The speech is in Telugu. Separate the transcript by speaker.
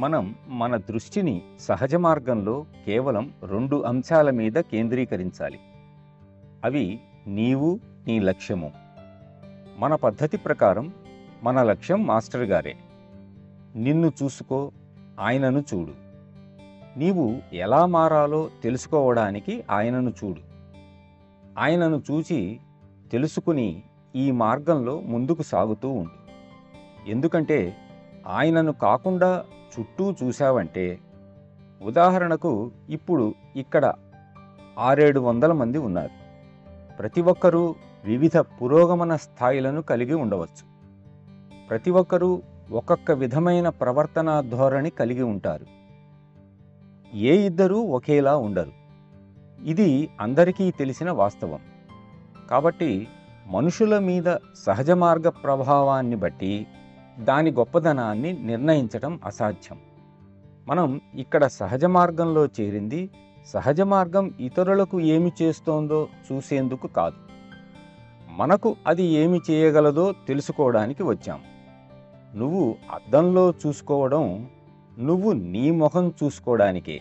Speaker 1: మనం మన దృష్టిని సహజ మార్గంలో కేవలం 2 అంశాల మీద కేంద్రీకరించాలి. అవి నీవు, నీ లక్ష్యము. మన పద్ధతి ప్రకారం మన లక్ష్యం మాస్టర్ గారే. నిన్ను చూసుకో, ఆయనను చూడు. నీవు ఎలా మారాలో తెలుసుకోవడానికి ఆయనను చూడు. ఆయనను చూచి తెలుసుకుని ఈ మార్గంలో ముందుకు సాగుతూ ఉండు. ఎందుకంటే ఆయనను కాకుండా చుట్టూ చూశావంటే, ఉదాహరణకు ఇప్పుడు ఇక్కడ 600-700 మంది ఉన్నారు. ప్రతి ఒక్కరూ వివిధ పురోగమన స్థాయిలను కలిగి ఉండవచ్చు. ప్రతి ఒక్కరూ ఒక్కొక్క విధమైన ప్రవర్తనా ధోరణి కలిగి ఉంటారు. ఏ ఇద్దరూ ఒకేలా ఉండరు. ఇది అందరికీ తెలిసిన వాస్తవం. కాబట్టి మనుషుల మీద సహజ మార్గ ప్రభావాన్ని బట్టి దాని గొప్పదనాన్ని నిర్ణయించటం అసాధ్యం. మనం ఇక్కడ సహజ మార్గంలో చేరింది సహజ మార్గం ఇతరులకు ఏమి చేస్తోందో చూసేందుకు కాదు, మనకు అది ఏమి చేయగలదో తెలుసుకోవడానికి వచ్చాం. నువ్వు అద్దంలో చూసుకోవడం నువ్వు నీ ముఖం చూసుకోవడానికే.